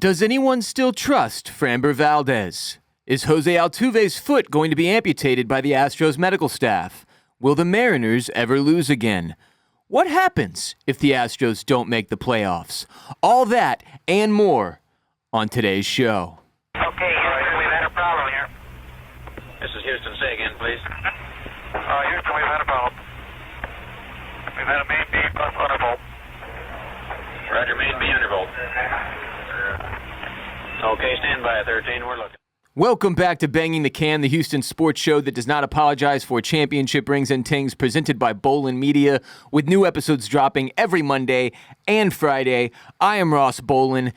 Does anyone still trust Framber Valdez? Is Jose Altuve's foot going to be amputated by the Astros medical staff? Will the Mariners ever lose again? What happens if the Astros don't make the playoffs? All that and more on today's show. Okay, Houston, we've had a problem here. This is Houston. Say again, please. Houston, we've had a problem. We've had a main B plus undervolt. Roger, main B undervolt. Okay, stand by, 13. We're looking. Welcome back to Banging the Can, the Houston sports show that does not apologize for championship rings and tings, presented by Bolen Media, with new episodes dropping every Monday and Friday. I am Ross Bolen,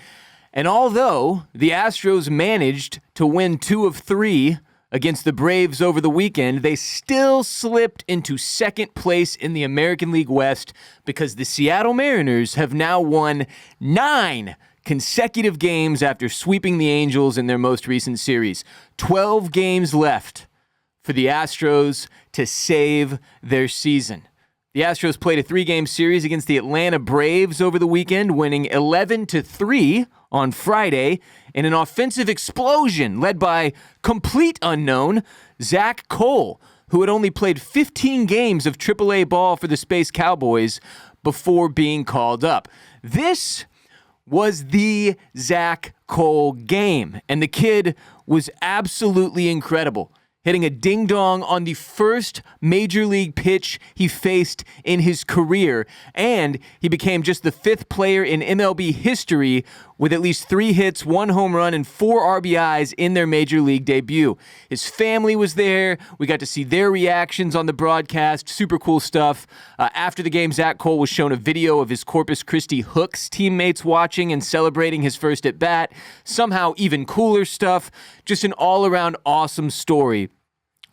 and although the Astros managed to win 2 of 3 against the Braves over the weekend, they still slipped into second place in the American League West because the Seattle Mariners have now won 9 consecutive games after sweeping the Angels in their most recent series. 12 games left for the Astros to save their season. The Astros played a 3-game series against the Atlanta Braves over the weekend, winning 11-3 on Friday in an offensive explosion led by complete unknown Zach Cole, who had only played 15 games of AAA ball for the Space Cowboys before being called up. This was the Zach Cole game, and the kid was absolutely incredible, hitting a ding-dong on the first major league pitch he faced in his career, and he became just the 5th player in MLB history with at least 3 hits, 1 home run, and 4 RBIs in their major league debut. His family was there. We got to see their reactions on the broadcast. Super cool stuff. After the game, Zach Cole was shown a video of his Corpus Christi Hooks teammates watching and celebrating his first at-bat. Somehow even cooler stuff. Just an all-around awesome story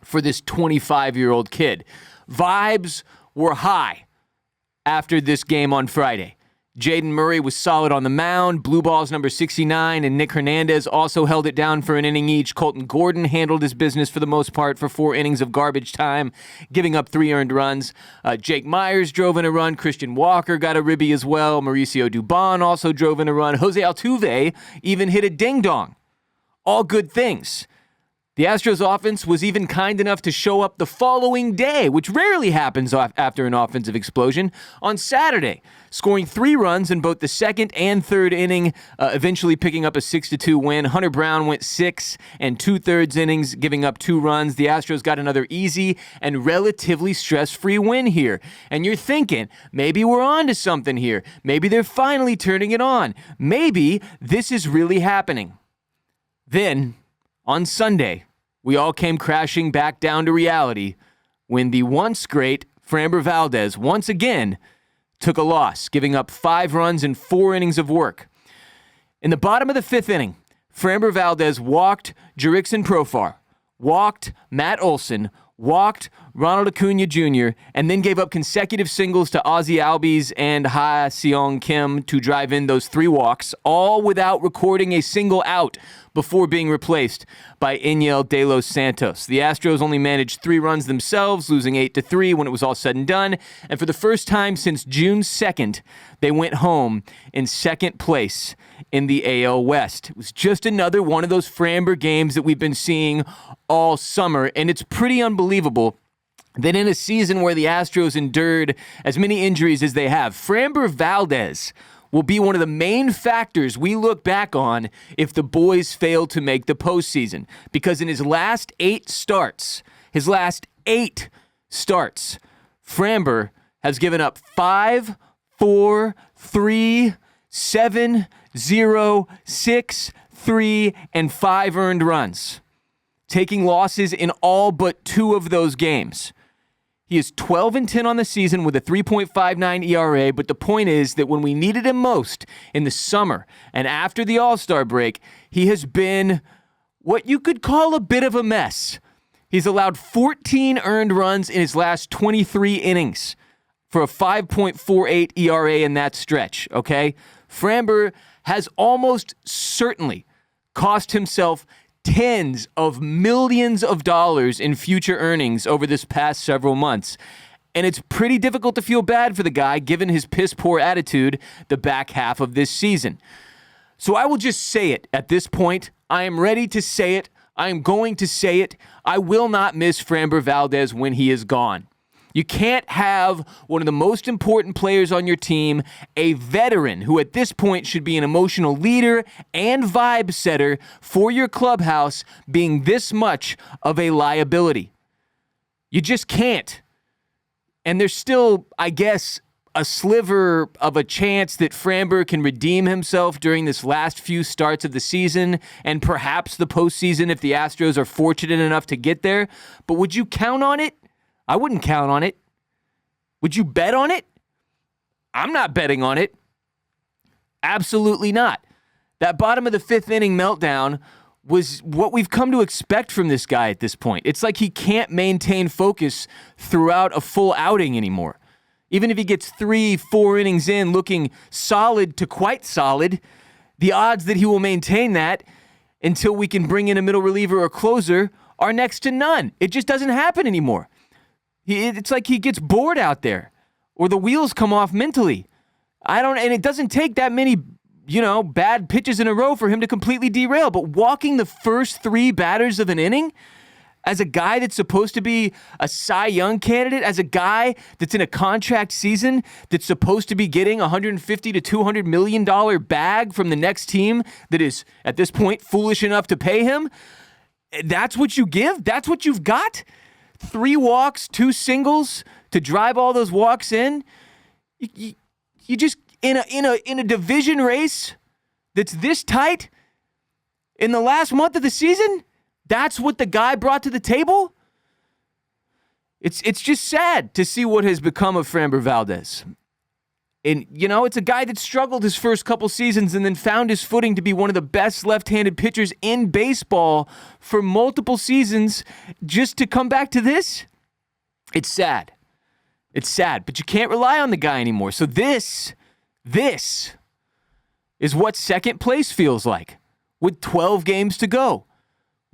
for this 25-year-old kid. Vibes were high after this game on Friday. Jaden Murray was solid on the mound. Blue balls number 69 and Nick Hernandez also held it down for an inning each. Colton Gordon handled his business for the most part for 4 innings of garbage time, giving up 3 earned runs. Jake Myers drove in a run. Christian Walker got a ribby as well. Mauricio Dubon also drove in a run. Jose Altuve even hit a ding-dong. All good things. The Astros offense was even kind enough to show up the following day, which rarely happens after an offensive explosion, on Saturday, scoring 3 runs in both the second and third inning, eventually picking up a 6-2 win. Hunter Brown went 6 2/3 innings, giving up 2 runs. The Astros got another easy and relatively stress-free win here. And you're thinking, maybe we're on to something here. Maybe they're finally turning it on. Maybe this is really happening. Then, on Sunday, we all came crashing back down to reality when the once great Framber Valdez once again took a loss, giving up 5 runs in 4 innings of work. In the bottom of the 5th inning, Framber Valdez walked Jurickson Profar, walked Matt Olson, walked Ronald Acuna Jr., and then gave up consecutive singles to Ozzie Albies and Ha Seong Kim to drive in those 3 walks, all without recording a single out before being replaced by Enyel De Los Santos. The Astros only managed 3 runs themselves, losing 8-3 when it was all said and done, and for the first time since June 2nd, they went home in second place in the AL West. It was just another one of those Framber games that we've been seeing all summer, and it's pretty unbelievable that in a season where the Astros endured as many injuries as they have, Framber Valdez will be one of the main factors we look back on if the boys fail to make the postseason. Because in his last 8 starts, Framber has given up 5, 4, 3, 7, 0, 6, 3, and 5 earned runs, taking losses in all but 2 of those games. He is 12-10 on the season with a 3.59 ERA, but the point is that when we needed him most in the summer and after the All-Star break, he has been what you could call a bit of a mess. He's allowed 14 earned runs in his last 23 innings for a 5.48 ERA in that stretch, okay? Framber has almost certainly cost himself tens of millions of dollars in future earnings over this past several months. And it's pretty difficult to feel bad for the guy given his piss-poor attitude the back half of this season. So I will just say it at this point. I am ready to say it. I am going to say it. I will not miss Framber Valdez when he is gone. You can't have one of the most important players on your team, a veteran who at this point should be an emotional leader and vibe setter for your clubhouse, being this much of a liability. You just can't. And there's still, I guess, a sliver of a chance that Framber can redeem himself during this last few starts of the season and perhaps the postseason if the Astros are fortunate enough to get there. But would you count on it? I wouldn't count on it. Would you bet on it? I'm not betting on it. Absolutely not. That bottom of the fifth inning meltdown was what we've come to expect from this guy at this point. It's like he can't maintain focus throughout a full outing anymore. Even if he gets 3-4 innings in looking solid to quite solid, the odds that he will maintain that until we can bring in a middle reliever or closer are next to none. It just doesn't happen anymore. It's like he gets bored out there or the wheels come off mentally. And it doesn't take that many, bad pitches in a row for him to completely derail. But walking the first 3 batters of an inning as a guy that's supposed to be a Cy Young candidate, as a guy that's in a contract season that's supposed to be getting $150 to $200 million bag from the next team that is, at this point, foolish enough to pay him, that's what you give? That's what you've got? 3 walks, 2 singles to drive all those walks in. You just in a division race that's this tight in the last month of the season. That's what the guy brought to the table. It's just sad to see what has become of Framber Valdez. And, it's a guy that struggled his first couple seasons and then found his footing to be one of the best left-handed pitchers in baseball for multiple seasons just to come back to this. It's sad. It's sad, but you can't rely on the guy anymore. So this is what second place feels like with 12 games to go.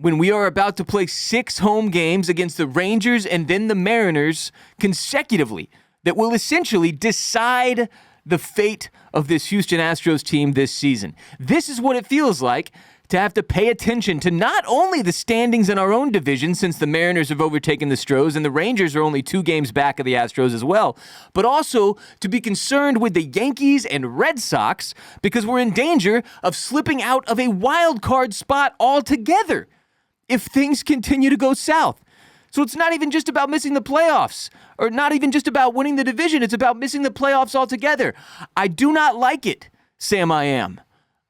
When we are about to play 6 home games against the Rangers and then the Mariners consecutively that will essentially decide the fate of this Houston Astros team this season. This is what it feels like to have to pay attention to not only the standings in our own division, since the Mariners have overtaken the Astros and the Rangers are only 2 games back of the Astros as well, but also to be concerned with the Yankees and Red Sox because we're in danger of slipping out of a wild card spot altogether if things continue to go south. So it's not even just about missing the playoffs or not even just about winning the division. It's about missing the playoffs altogether. I do not like it, Sam I Am.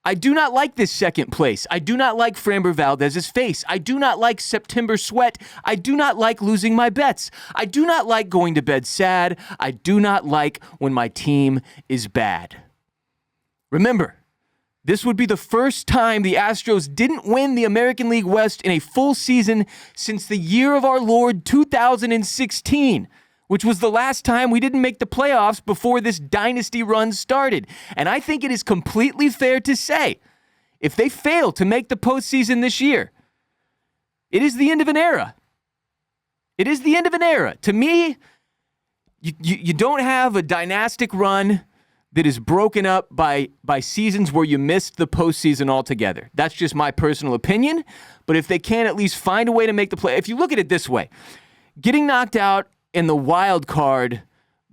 I do not like this second place. I do not like Framber Valdez's face. I do not like September sweat. I do not like losing my bets. I do not like going to bed sad. I do not like when my team is bad. Remember, this would be the first time the Astros didn't win the American League West in a full season since the year of our Lord 2016, which was the last time we didn't make the playoffs before this dynasty run started. And I think it is completely fair to say, if they fail to make the postseason this year, it is the end of an era. It is the end of an era. To me, you don't have a dynastic run that is broken up by seasons where you missed the postseason altogether. That's just my personal opinion. But if they can at least find a way to make the play, if you look at it this way, getting knocked out in the wild card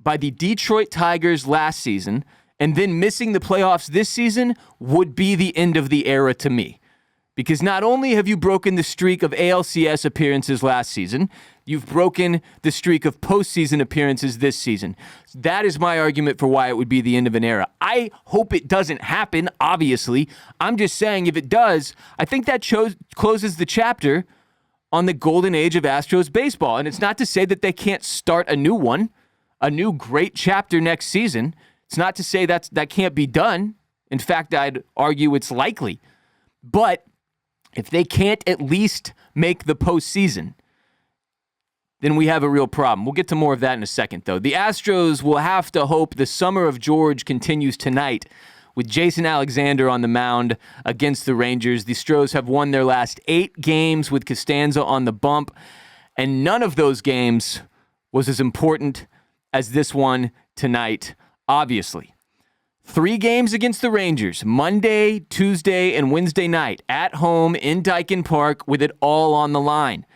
by the Detroit Tigers last season and then missing the playoffs this season would be the end of the era to me. Because not only have you broken the streak of ALCS appearances last season, you've broken the streak of postseason appearances this season. That is my argument for why it would be the end of an era. I hope it doesn't happen, obviously. I'm just saying if it does, I think that closes the chapter on the golden age of Astros baseball. And it's not to say that they can't start a new one, a new great chapter next season. It's not to say that can't be done. In fact, I'd argue it's likely. But if they can't at least make the postseason, then we have a real problem. We'll get to more of that in a second, though. The Astros will have to hope the summer of George continues tonight with Jason Alexander on the mound against the Rangers. The Astros have won their last 8 games with Costanza on the bump, and none of those games was as important as this one tonight, obviously. 3 games against the Rangers, Monday, Tuesday, and Wednesday night, at home in Daikin Park with it all on the line.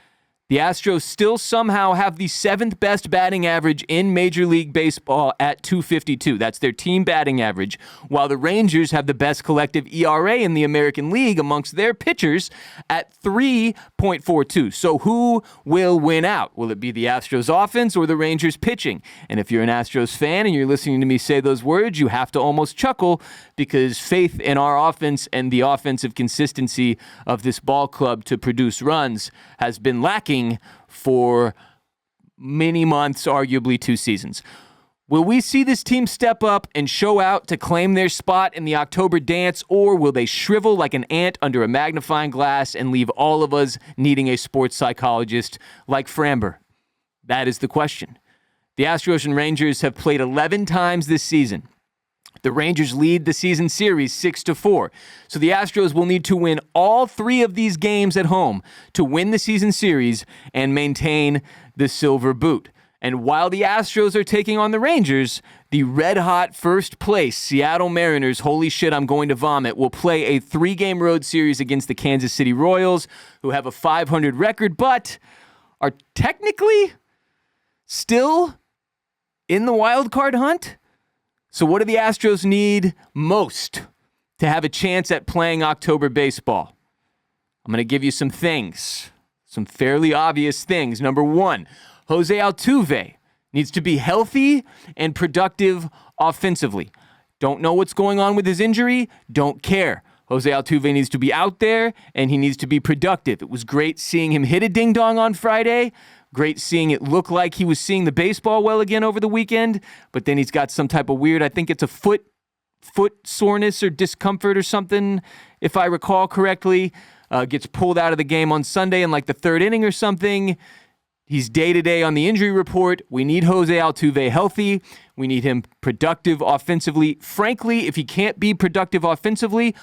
The Astros still somehow have the 7th best batting average in Major League Baseball at .252. That's their team batting average, while the Rangers have the best collective ERA in the American League amongst their pitchers at 3.42. So who will win out? Will it be the Astros offense or the Rangers pitching? And if you're an Astros fan and you're listening to me say those words, you have to almost chuckle because faith in our offense and the offensive consistency of this ball club to produce runs has been lacking for many months, arguably 2 seasons. Will we see this team step up and show out to claim their spot in the October dance, or will they shrivel like an ant under a magnifying glass and leave all of us needing a sports psychologist like Framber? That is the question. The Astros and Rangers have played 11 times this season. The Rangers lead the season series 6-4. So the Astros will need to win all 3 of these games at home to win the season series and maintain the silver boot. And while the Astros are taking on the Rangers, the red-hot first place Seattle Mariners, holy shit, I'm going to vomit, will play a 3-game road series against the Kansas City Royals, who have a .500 record, but are technically still in the wild card hunt. So what do the Astros need most to have a chance at playing October baseball? I'm going to give you some things, some fairly obvious things. Number 1, Jose Altuve needs to be healthy and productive offensively. Don't know what's going on with his injury, don't care. Jose Altuve needs to be out there, and he needs to be productive. It was great seeing him hit a ding-dong on Friday. Great seeing it look like he was seeing the baseball well again over the weekend, but then he's got some type of weird, I think it's a foot soreness or discomfort or something, if I recall correctly. Gets pulled out of the game on Sunday in like the 3rd inning or something. He's day-to-day on the injury report. We need Jose Altuve healthy. We need him productive offensively. Frankly, if he can't be productive offensively,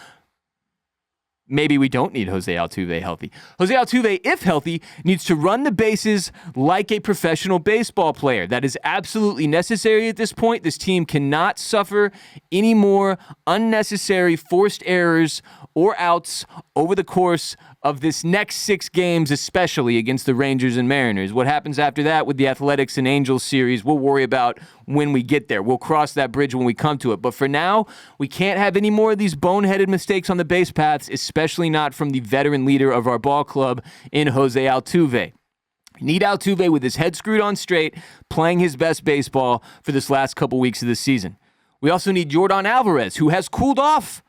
maybe we don't need Jose Altuve healthy. Jose Altuve, if healthy, needs to run the bases like a professional baseball player. That is absolutely necessary at this point. This team cannot suffer any more unnecessary forced errors or outs over the course of this next 6 games, especially against the Rangers and Mariners. What happens after that with the Athletics and Angels series, we'll worry about when we get there. We'll cross that bridge when we come to it. But for now, we can't have any more of these boneheaded mistakes on the base paths, especially not from the veteran leader of our ball club in Jose Altuve. Need Altuve with his head screwed on straight, playing his best baseball for this last couple weeks of the season. We also need Yordan Alvarez, who has cooled off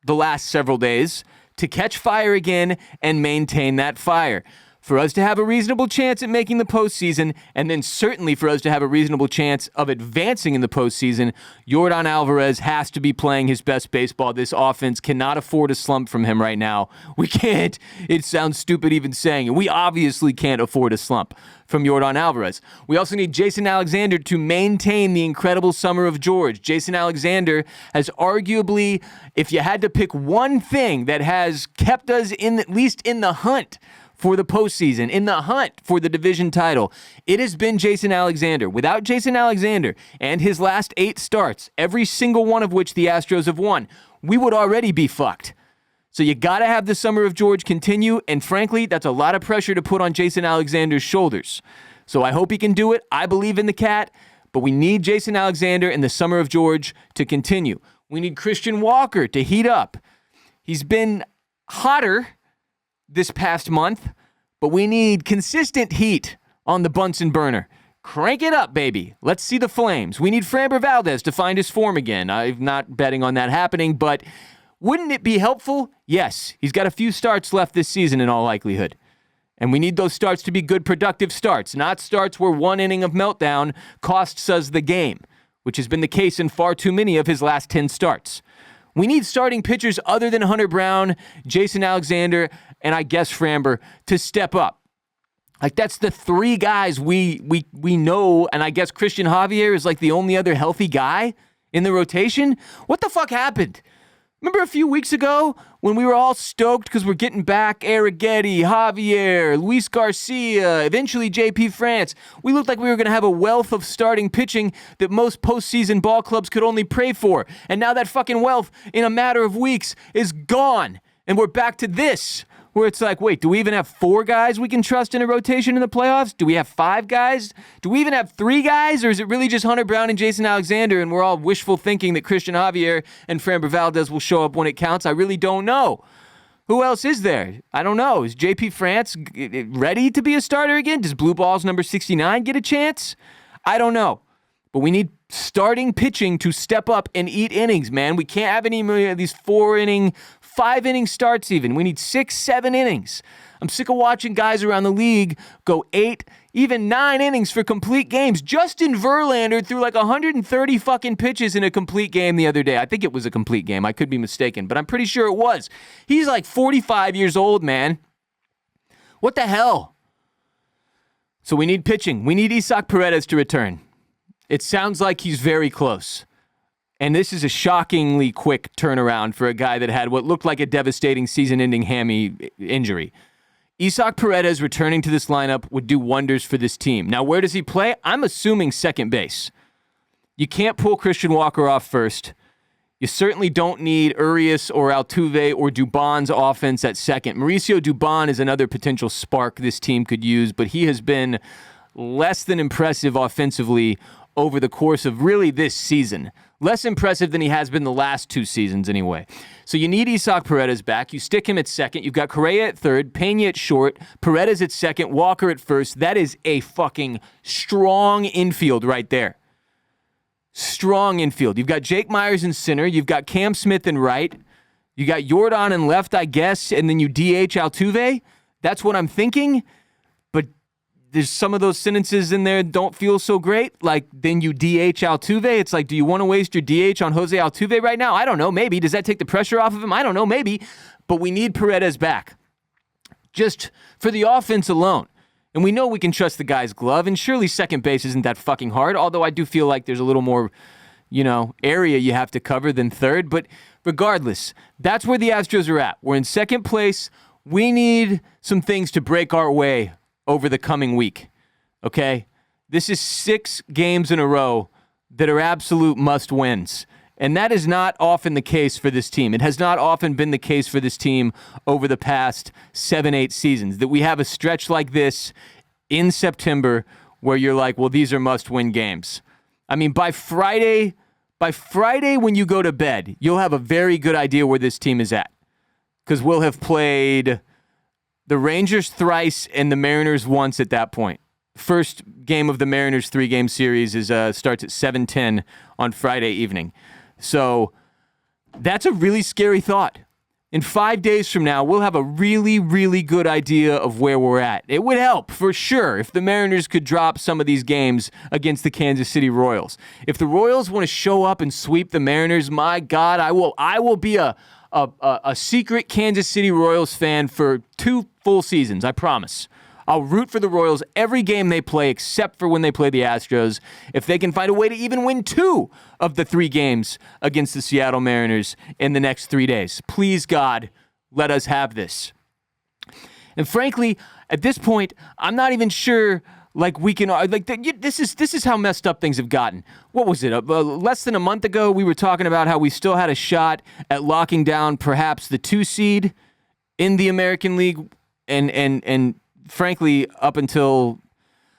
the last several days, to catch fire again and maintain that fire. For us to have a reasonable chance at making the postseason, and then certainly for us to have a reasonable chance of advancing in the postseason, Yordan Alvarez has to be playing his best baseball. This offense cannot afford a slump from him right now. We can't. It sounds stupid even saying it. We obviously can't afford a slump from Yordan Alvarez. We also need Jason Alexander to maintain the incredible summer of George. Jason Alexander has arguably, if you had to pick one thing that has kept us at least in the hunt for the postseason, in the hunt for the division title, it has been Jason Alexander. Without Jason Alexander and his last 8 starts, every single one of which the Astros have won, we would already be fucked. So you got to have the summer of George continue, and frankly, that's a lot of pressure to put on Jason Alexander's shoulders. So I hope he can do it. I believe in the cat, but we need Jason Alexander and the summer of George to continue. We need Christian Walker to heat up. He's been hotter this past month, but we need consistent heat on the Bunsen burner. Crank it up, baby. Let's see the flames. We need Framber Valdez to find his form again. I'm not betting on that happening, but wouldn't it be helpful? Yes. He's got a few starts left this season in all likelihood. And we need those starts to be good, productive starts, not starts where one inning of meltdown costs us the game, which has been the case in far too many of his last 10 starts. We need starting pitchers other than Hunter Brown, Jason Alexander, and I guess Framber to step up. Like, that's the 3 guys we know, and I guess Christian Javier is like the only other healthy guy in the rotation. What the fuck happened? Remember a few weeks ago when we were all stoked because we're getting back Arrighetti, Javier, Luis Garcia, eventually JP France. We looked like we were going to have a wealth of starting pitching that most postseason ball clubs could only pray for. And now that fucking wealth, in a matter of weeks, is gone. And we're back to this, where it's like, wait, do we even have 4 guys we can trust in a rotation in the playoffs? Do we have 5 guys? Do we even have 3 guys? Or is it really just Hunter Brown and Jason Alexander, and we're all wishful thinking that Christian Javier and Framber Valdez will show up when it counts? I really don't know. Who else is there? I don't know. Is JP France ready to be a starter again? Does Blue Balls number 69 get a chance? I don't know. But we need starting pitching to step up and eat innings, man. We can't have any more of these 4-inning, 5-inning starts even. We need 6, 7 innings. I'm sick of watching guys around the league go 8, even 9 innings for complete games. Justin Verlander threw like 130 fucking pitches in a complete game the other day. I think it was a complete game. I could be mistaken, but I'm pretty sure it was. He's like 45 years old, man. What the hell? So we need pitching. We need Isaac Paredes to return. It sounds like he's very close. And this is a shockingly quick turnaround for a guy that had what looked like a devastating season-ending hammy injury. Isaac Paredes returning to this lineup would do wonders for this team. Now, where does he play? I'm assuming second base. You can't pull Christian Walker off first. You certainly don't need Urias or Altuve or Dubon's offense at second. Mauricio Dubon is another potential spark this team could use, but he has been less than impressive offensively over the course of really this season. Less impressive than he has been the last 2 seasons anyway. So you need Isaac Paredes back. You stick him at second. You've got Correa at third, Pena at short, Paredes at second, Walker at first. That is a fucking strong infield right there. Strong infield. You've got Jake Myers in center. You've got Cam Smith in right. You got Yordan in left, I guess, and then you DH Altuve. That's what I'm thinking. But there's some of those sentences in there don't feel so great. Like, then you DH Altuve. It's like, do you want to waste your DH on Jose Altuve right now? I don't know. Maybe. Does that take the pressure off of him? I don't know. Maybe. But we need Paredes back. Just for the offense alone. And we know we can trust the guy's glove. And surely second base isn't that fucking hard. Although I do feel like there's a little more, area you have to cover than third. But regardless, that's where the Astros are at. We're in second place. We need some things to break our way over the coming week, okay? This is 6 games in a row that are absolute must-wins, and that is not often the case for this team. It has not often been the case for this team over the past 7, 8 seasons, that we have a stretch like this in September where you're like, well, these are must-win games. I mean, by Friday when you go to bed, you'll have a very good idea where this team is at, because we'll have played the Rangers thrice and the Mariners once at that point. First game of the Mariners 3-game series starts at 7:10 on Friday evening. So that's a really scary thought. In 5 days from now, we'll have a really, really good idea of where we're at. It would help, for sure, if the Mariners could drop some of these games against the Kansas City Royals. If the Royals want to show up and sweep the Mariners, my God, I will be a secret Kansas City Royals fan for 2 full seasons, I promise. I'll root for the Royals every game they play except for when they play the Astros. If they can find a way to even win 2 of the 3 games against the Seattle Mariners in the next 3 days. Please, God, let us have this. And frankly, at this point, I'm not even sure we can this is how messed up things have gotten. What was it? Less than a month ago, we were talking about how we still had a shot at locking down perhaps the 2 seed in the American League, and frankly, up until,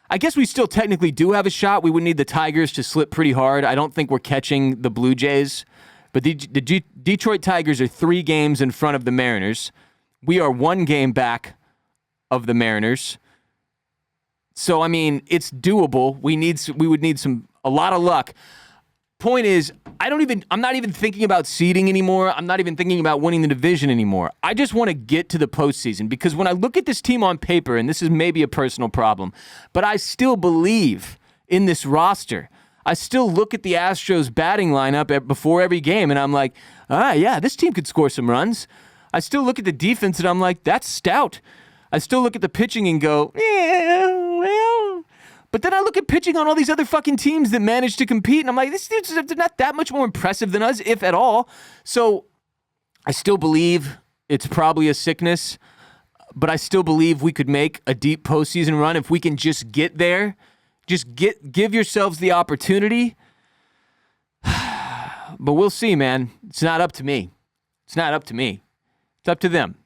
I guess we still technically do have a shot. We would need the Tigers to slip pretty hard. I don't think we're catching the Blue Jays, but the Detroit Tigers are 3 games in front of the Mariners. We are 1 game back of the Mariners. So, I mean, it's doable. We would need a lot of luck. Point is, I'm not even thinking about seeding anymore. I'm not even thinking about winning the division anymore. I just want to get to the postseason, because when I look at this team on paper, and this is maybe a personal problem, but I still believe in this roster. I still look at the Astros batting lineup before every game, and I'm like, yeah, this team could score some runs. I still look at the defense, and I'm like, that's stout. I still look at the pitching and go, yeah, well. But then I look at pitching on all these other fucking teams that manage to compete, and I'm like, this dude's not that much more impressive than us, if at all. So I still believe it's probably a sickness, but I still believe we could make a deep postseason run if we can just get there. Just give yourselves the opportunity. But we'll see, man. It's not up to me. It's not up to me. It's up to them.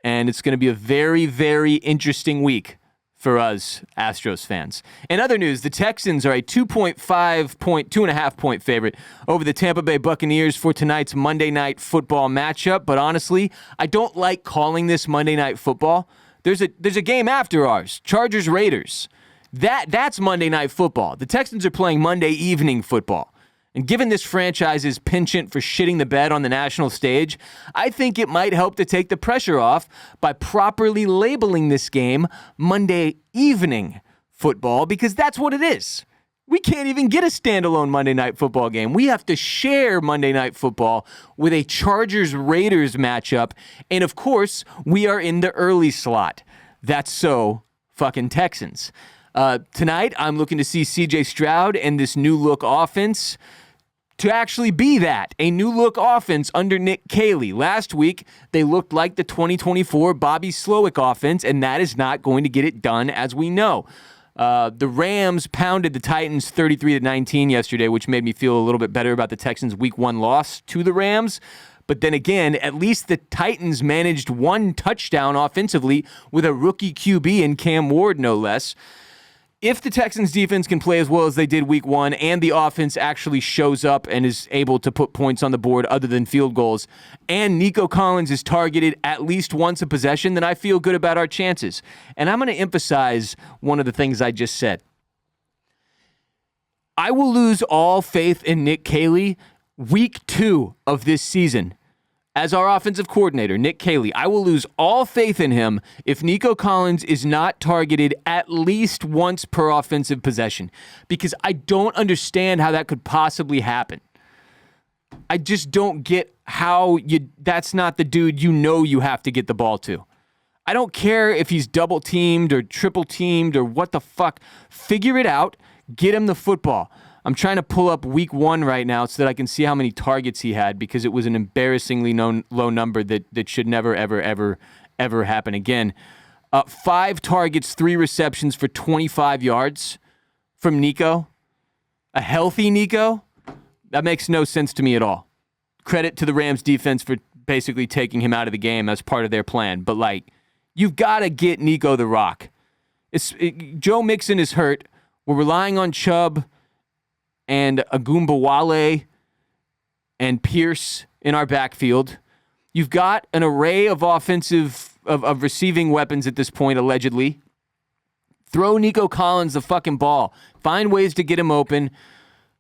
And it's going to be a very, very interesting week for us Astros fans. In other news, the Texans are a 2.5 point favorite over the Tampa Bay Buccaneers for tonight's Monday Night Football matchup. But honestly, I don't like calling this Monday Night Football. There's a game after ours, Chargers-Raiders. That's Monday Night Football. The Texans are playing Monday evening football. And given this franchise's penchant for shitting the bed on the national stage, I think it might help to take the pressure off by properly labeling this game Monday evening football, because that's what it is. We can't even get a standalone Monday Night Football game. We have to share Monday Night Football with a Chargers-Raiders matchup. And of course, we are in the early slot. That's so fucking Texans. Tonight, I'm looking to see C.J. Stroud and this new look offense to actually be that, a new look offense under Nick Caley. Last week, they looked like the 2024 Bobby Slowick offense, and that is not going to get it done, as we know. The Rams pounded the Titans 33-19 yesterday, which made me feel a little bit better about the Texans' Week 1 loss to the Rams. But then again, at least the Titans managed one touchdown offensively with a rookie QB in Cam Ward, no less. If the Texans defense can play as well as they did Week 1 and the offense actually shows up and is able to put points on the board other than field goals, and Nico Collins is targeted at least once a possession, then I feel good about our chances. And I'm going to emphasize one of the things I just said. I will lose all faith in Nick Caley Week 2 of this season. As our offensive coordinator, Nick Caley, I will lose all faith in him if Nico Collins is not targeted at least once per offensive possession, because I don't understand how that could possibly happen. I just don't get how that's not the dude you have to get the ball to. I don't care if he's double teamed or triple teamed or what the fuck. Figure it out. Get him the football. I'm trying to pull up Week 1 right now so that I can see how many targets he had, because it was an embarrassingly low number that should never, ever happen again. 5 targets, 3 receptions for 25 yards from Nico. A healthy Nico? That makes no sense to me at all. Credit to the Rams defense for basically taking him out of the game as part of their plan. But, you've got to get Nico the rock. Joe Mixon is hurt. We're relying on Chubb and Agumbawale and Pierce in our backfield. You've got an array of of receiving weapons at this point, allegedly. Throw Nico Collins the fucking ball. Find ways to get him open.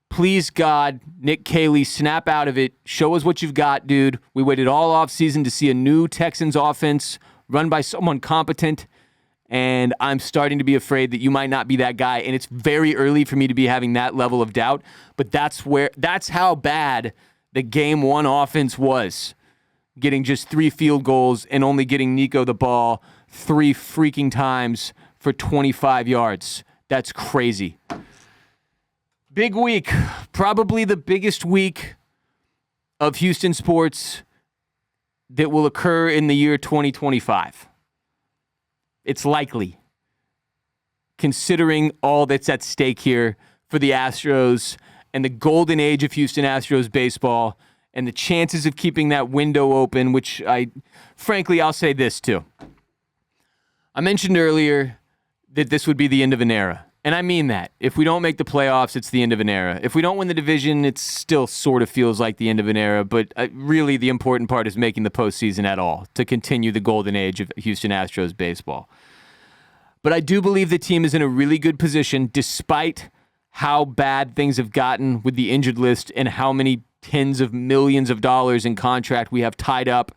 Please, God, Nick Caley, snap out of it. Show us what you've got, dude. We waited all offseason to see a new Texans offense run by someone competent, and I'm starting to be afraid that you might not be that guy, and it's very early for me to be having that level of doubt, but that's how bad the Game 1 offense was, getting just 3 field goals and only getting Nico the ball 3 freaking times for 25 yards. That's crazy. Big week, probably the biggest week of Houston sports that will occur in the year 2025. It's likely, considering all that's at stake here for the Astros and the golden age of Houston Astros baseball and the chances of keeping that window open, which I'll say this too. I mentioned earlier that this would be the end of an era. And I mean that. If we don't make the playoffs, it's the end of an era. If we don't win the division, it still sort of feels like the end of an era. But really, the important part is making the postseason at all to continue the golden age of Houston Astros baseball. But I do believe the team is in a really good position, despite how bad things have gotten with the injured list and how many tens of millions of dollars in contract we have tied up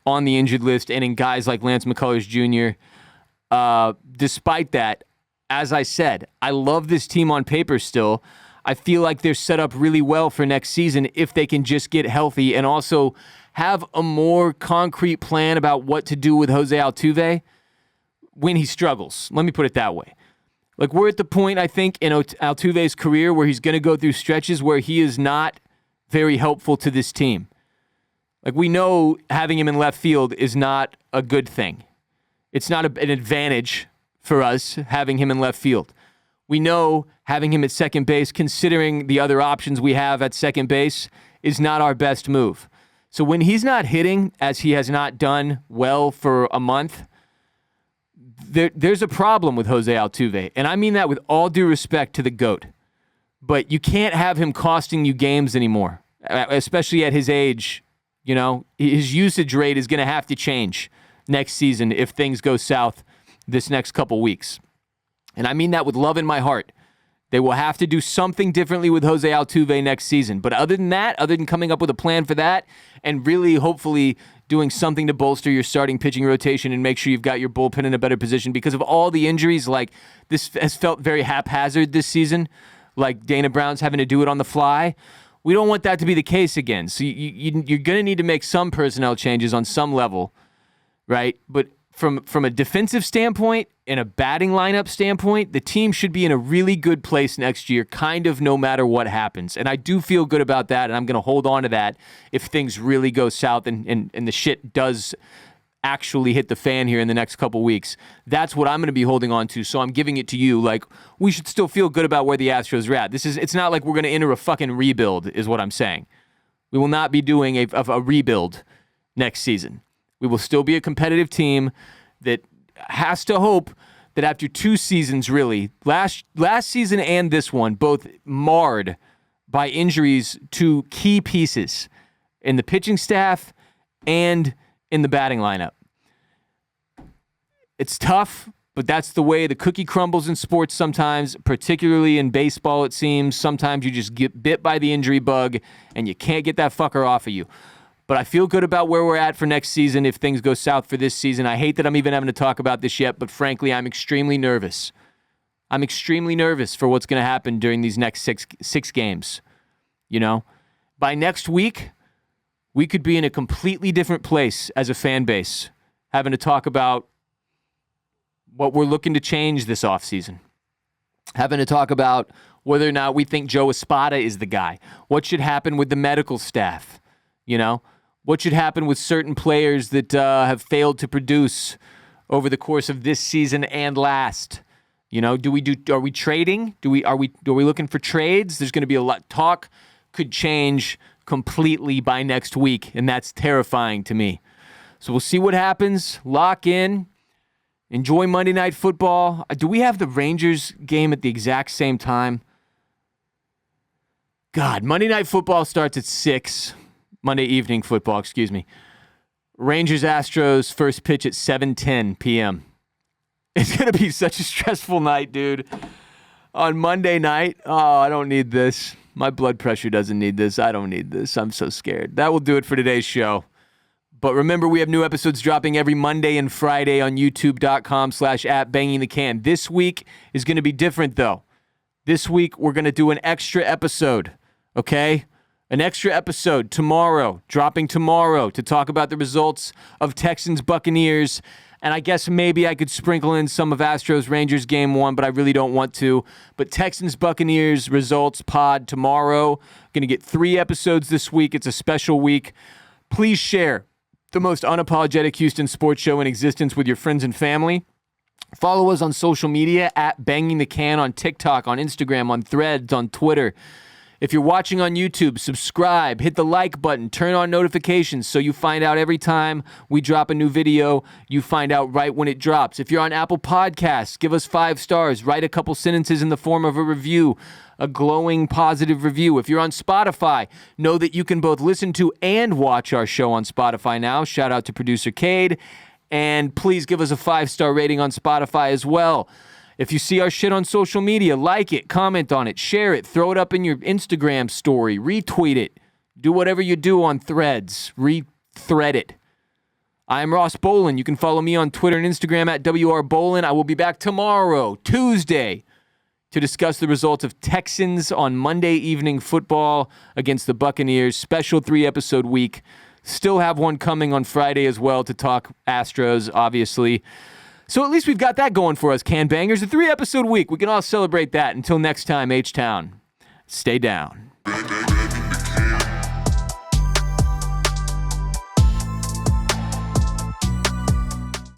on the injured list and in guys like Lance McCullers Jr. Despite that, as I said, I love this team on paper still. I feel like they're set up really well for next season if they can just get healthy and also have a more concrete plan about what to do with Jose Altuve when he struggles. Let me put it that way. We're at the point, I think, in Altuve's career where he's going to go through stretches where he is not very helpful to this team. Like, we know having him in left field is not a good thing. It's not an advantage for us having him in left field. We know having him at second base, considering the other options we have at second base, is not our best move. So when he's not hitting, as he has not done well for a month, there's a problem with Jose Altuve. And I mean that with all due respect to the GOAT. But you can't have him costing you games anymore, especially at his age. You know, his usage rate is going to have to change next season if things go south this next couple weeks. And I mean that with love in my heart. They will have to do something differently with Jose Altuve next season. But other than that, other than coming up with a plan for that and really hopefully doing something to bolster your starting pitching rotation and make sure you've got your bullpen in a better position, because of all the injuries, like, this has felt very haphazard this season, like Dana Brown's having to do it on the fly. We don't want that to be the case again. So you're going to need to make some personnel changes on some level, right? But from a defensive standpoint and a batting lineup standpoint, the team should be in a really good place next year, kind of no matter what happens. And I do feel good about that, and I'm going to hold on to that if things really go south and the shit does actually hit the fan here in the next couple weeks. That's what I'm going to be holding on to, so I'm giving it to you. Like, we should still feel good about where the Astros are at. It's not like we're going to enter a fucking rebuild, is what I'm saying. We will not be doing a rebuild next season. We will still be a competitive team that has to hope that after 2 seasons, really, last season and this one, both marred by injuries to key pieces in the pitching staff and in the batting lineup. It's tough, but that's the way the cookie crumbles in sports sometimes, particularly in baseball, it seems. Sometimes you just get bit by the injury bug and you can't get that fucker off of you. But I feel good about where we're at for next season if things go south for this season. I hate that I'm even having to talk about this yet, but frankly, I'm extremely nervous. I'm extremely nervous for what's going to happen during these next six games. You know, by next week, we could be in a completely different place as a fan base, having to talk about what we're looking to change this offseason. Having to talk about whether or not we think Joe Espada is the guy. What should happen with the medical staff? You know, what should happen with certain players that have failed to produce over the course of this season and last? You know, are we trading? Are we looking for trades? There's going to be a lot. Talk could change completely by next week, and that's terrifying to me. So we'll see what happens. Lock in. Enjoy Monday Night Football. Do we have the Rangers game at the exact same time? God, Monday Night Football starts at 6. Monday evening football, excuse me. Rangers Astros first pitch at 7:10 p.m. It's going to be such a stressful night, dude. On Monday night, I don't need this. My blood pressure doesn't need this. I don't need this. I'm so scared. That will do it for today's show. But remember, we have new episodes dropping every Monday and Friday on youtube.com/@bangingthecan. This week is going to be different, though. This week, we're going to do an extra episode, okay? An extra episode tomorrow, dropping tomorrow, to talk about the results of Texans-Buccaneers. And I guess maybe I could sprinkle in some of Astros-Rangers game 1, but I really don't want to. But Texans-Buccaneers results pod tomorrow. Going to get 3 episodes this week. It's a special week. Please share the most unapologetic Houston sports show in existence with your friends and family. Follow us on social media @BangingTheCan on TikTok, on Instagram, on Threads, on Twitter. If you're watching on YouTube, subscribe, hit the like button, turn on notifications so you find out every time we drop a new video, you find out right when it drops. If you're on Apple Podcasts, give us 5 stars, write a couple sentences in the form of a review, a glowing positive review. If you're on Spotify, know that you can both listen to and watch our show on Spotify now. Shout out to producer Kade. And please give us a 5-star rating on Spotify as well. If you see our shit on social media, like it, comment on it, share it, throw it up in your Instagram story, retweet it. Do whatever you do on Threads. Rethread it. I'm Ross Bolen. You can follow me on Twitter and Instagram @WRBolen. I will be back tomorrow, Tuesday, to discuss the results of Texans on Monday evening football against the Buccaneers. Special 3-episode week. Still have one coming on Friday as well to talk Astros, obviously. So at least we've got that going for us, Can Bangers. A 3-episode week. We can all celebrate that. Until next time, H-Town, stay down.